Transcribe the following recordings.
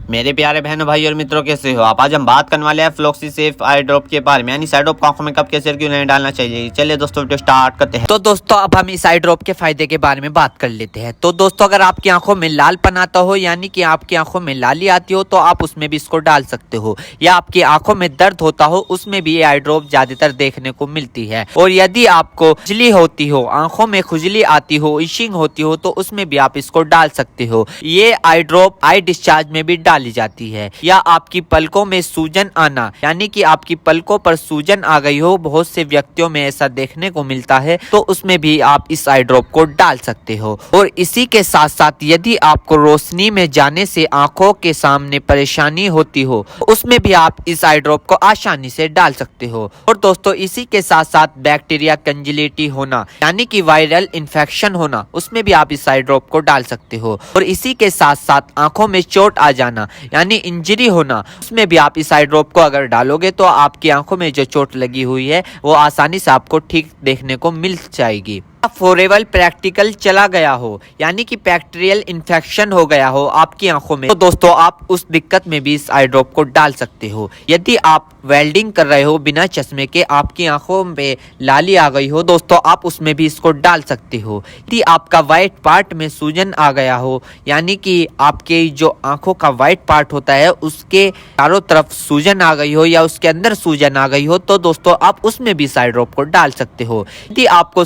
मेरे प्यारे बहनों भाई और मित्रों, कैसे हो आप। आज हम बात करने वाले हैं फ्लॉक्सी सेफ आई ड्रॉप के बारे में, यानी इस आई ड्रॉप को आंखों में कब कैसे क्यों नहीं डालना चाहिए। चलिए दोस्तों वीडियो स्टार्ट करते हैं। तो दोस्तों अब हम इस आई ड्रॉप के फायदे के बारे में बात कर लेते हैं। तो दोस्तों अगर आपकी आंखों में लालपन आता हो, यानी कि आपकी आंखों में लाली आती हो, तो आप उसमें भी इसको डाल सकते हो। या आपकी आंखों में दर्द होता हो, उसमें भी ये आई ड्रॉप ज्यादातर देखने को मिलती है। और यदि आपको खुजली होती हो, आंखों में खुजली आती हो, इशिंग होती हो, तो उसमें भी आप इसको डाल सकते हो। ये आई ड्रॉप आई डिस्चार्ज में भी डाली जाती है। या आपकी पलकों में सूजन आना, यानी कि आपकी पलकों पर सूजन आ गई हो, बहुत से व्यक्तियों में ऐसा देखने को मिलता है, तो उसमें भी आप इस आई ड्रॉप को डाल सकते हो। और इसी के साथ साथ यदि आपको रोशनी में जाने से आंखों के सामने परेशानी होती हो, उसमें भी आप इस आई ड्रॉप को आसानी से डाल सकते हो। और दोस्तों इसी के साथ साथ बैक्टीरिया कंजिलिटी होना, यानी कि वायरल इन्फेक्शन होना, उसमें भी आप इस आई ड्रॉप को डाल सकते हो। और इसी के साथ साथ आंखों में चोट आ जाना, यानी इंजरी होना, उसमें भी आप इस आई ड्रॉप को अगर डालोगे तो आपकी आंखों में जो चोट लगी हुई है वो आसानी से आपको ठीक देखने को मिल जाएगी। फॉरेबल प्रैक्टिकल चला गया हो, यानी कि बैक्टीरियल इन्फेक्शन हो गया हो आपकी आंखों में, तो दोस्तों आप उस दिक्कत में भी इस आई ड्रॉप को डाल सकते हो। यदि आप वेल्डिंग कर रहे हो बिना चश्मे के, आपकी आंखों में लाली आ गई हो, दोस्तों आप उसमें भी इसको डाल सकते हो। यदि आपका व्हाइट पार्ट में सूजन आ गया हो, यानी कि आपके जो आंखों का व्हाइट पार्ट होता है उसके चारों तरफ सूजन आ गई हो या उसके अंदर सूजन आ गई हो, तो दोस्तों आप उसमें भी इस आई ड्रॉप को डाल सकते हो। यदि आपको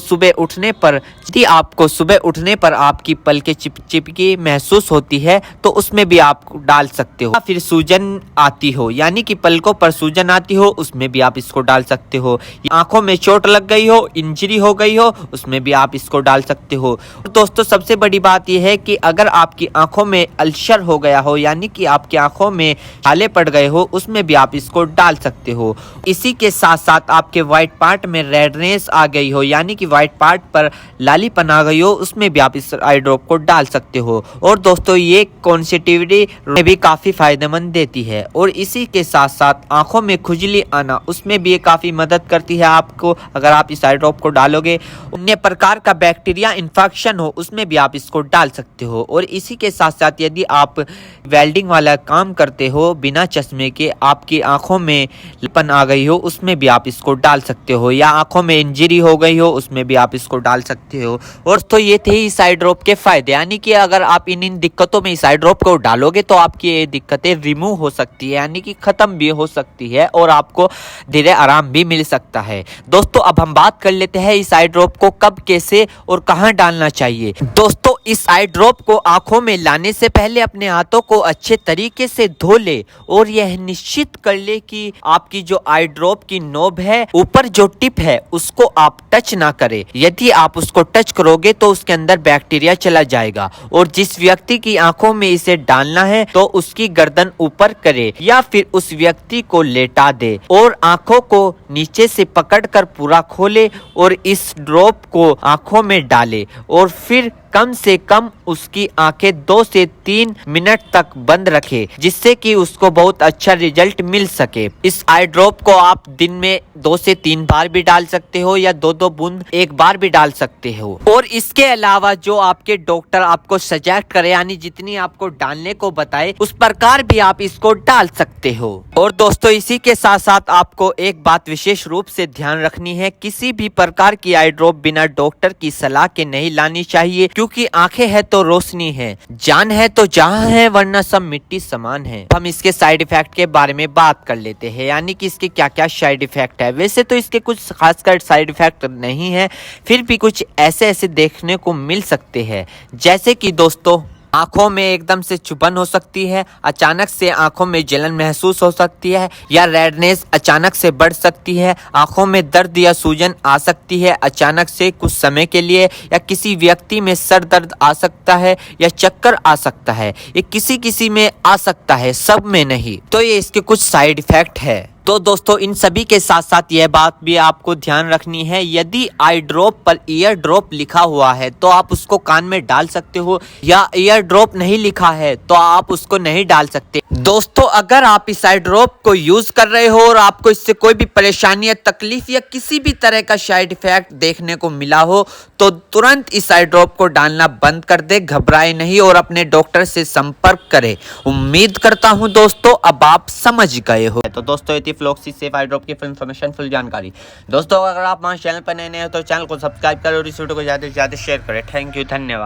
सुबह उठने पर आपकी पलकें चिपचिपकी महसूस होती है, तो उसमें भी आप डाल सकते हो। फिर सूजन आती हो, यानी कि पलकों पर सूजन आती हो, उसमें भी आप इसको डाल सकते हो। आंखों में चोट लग गई हो, इंजरी हो गई हो, उसमें भी आप इसको डाल सकते हो। दोस्तों सबसे बड़ी बात यह है कि अगर आपकी आंखों में अल्सर हो गया हो, यानी कि आपकी आंखों में छाले पड़ गए हो, उसमें भी आप इसको डाल सकते हो। इसी के साथ साथ आपके व्हाइट पार्ट में रेडनेस आ गई हो, यानी कि व्हाइट पार्ट पर लालीपन आ गई हो, उसमें भी आप इस आई ड्रॉप को डाल सकते हो। और दोस्तों ये कॉन्सेटिविटी में भी काफी फायदेमंद देती है। और इसी के साथ साथ आंखों में खुजली आना, उसमें भी ये काफी मदद करती है आपको। अगर आप इस आई ड्रॉप को डालोगे, अन्य प्रकार का बैक्टीरिया इन्फेक्शन हो, उसमें भी आप इसको डाल सकते हो। और इसी के साथ साथ यदि आप वेल्डिंग वाला काम करते हो बिना चश्मे के, आपकी आंखों में लालीपन आ गई हो, उसमें भी आप इसको डाल सकते हो। या आंखों में इंजरी हो गई हो, उसमें भी आप इसको डाल सकते हो। और तो ये थे इस आई ड्रॉप के फायदे, यानी कि अगर आप इन दिक्कतों में इस आई ड्रॉप को डालोगे तो आपकी ये दिक्कतें रिमूव हो सकती है, यानी कि खत्म भी हो सकती है और आपको धीरे आराम भी मिल सकता है। दोस्तों अब हम बात कर लेते हैं इस आई ड्रॉप को कब, कैसे और कहां डालना चाहिए। दोस्तों इस आई ड्रॉप को आंखों में लाने से पहले अपने हाथों को अच्छे तरीके से धो ले और यह निश्चित कर ले कि आपकी जो आई ड्रॉप की नोब है, ऊपर जो टिप है, उसको आप टच ना करें। यदि आप उसको टच करोगे तो उसके अंदर बैक्टीरिया चला जाएगा। और जिस व्यक्ति की आंखों में इसे डालना है तो उसकी गर्दन ऊपर करे या फिर उस व्यक्ति को लेटा दे और आंखों को नीचे से पकड़कर पूरा खोले और इस ड्रॉप को आंखों में डाले और फिर कम से कम उसकी आंखें 2 से 3 मिनट तक बंद रखे, जिससे कि उसको बहुत अच्छा रिजल्ट मिल सके। इस आई ड्रॉप को आप दिन में 2 से 3 बार भी डाल सकते हो या 2-2 बूंद एक बार भी डाल सकते हो। और इसके अलावा जो आपके डॉक्टर आपको सजेस्ट करे, यानी जितनी आपको डालने को बताए, उस प्रकार भी आप इसको डाल सकते हो। और दोस्तों इसी के साथ साथ आपको एक बात विशेष रूप से ध्यान रखनी है, किसी भी प्रकार की आई ड्रॉप बिना डॉक्टर की सलाह के नहीं लानी चाहिए, क्योंकि आंखें है तो रोशनी है, जान है तो जहां है, वरना सब मिट्टी समान है। हम इसके साइड इफेक्ट के बारे में बात कर लेते हैं, यानी कि इसके क्या क्या साइड इफेक्ट है। वैसे तो इसके कुछ खासकर साइड इफेक्ट नहीं है, फिर भी कुछ ऐसे देखने को मिल सकते हैं, जैसे कि दोस्तों आंखों में एकदम से चुभन हो सकती है, अचानक से आंखों में जलन महसूस हो सकती है, या रेडनेस अचानक से बढ़ सकती है, आंखों में दर्द या सूजन आ सकती है अचानक से कुछ समय के लिए, या किसी व्यक्ति में सर दर्द आ सकता है या चक्कर आ सकता है। ये किसी में आ सकता है, सब में नहीं। तो ये इसके कुछ साइड इफेक्ट है। तो दोस्तों इन सभी के साथ साथ यह बात भी आपको ध्यान रखनी है, यदि आई ड्रॉप पर ईयर ड्रॉप लिखा हुआ है तो आप उसको कान में डाल सकते हो, या ईयर ड्रॉप नहीं लिखा है तो आप उसको नहीं डाल सकते। दोस्तों अगर आप इस आई ड्रॉप को यूज कर रहे हो और आपको इससे कोई भी परेशानी या तकलीफ या किसी भी तरह का साइड इफेक्ट देखने को मिला हो तो तुरंत इस आई ड्रॉप को डालना बंद कर दे, घबराए नहीं और अपने डॉक्टर से संपर्क करें। उम्मीद करता हूं दोस्तों अब आप समझ गए हो। तो दोस्तों ये थी फ्लॉक्सी सेफ आई ड्रॉप की फुल इन्फॉर्मेशन, फुल जानकारी। दोस्तों अगर आप हमारे चैनल पर नए हो तो चैनल को सब्सक्राइब करें और इस वीडियो को ज़्यादा से ज़्यादा शेयर करें। थैंक यू, धन्यवाद।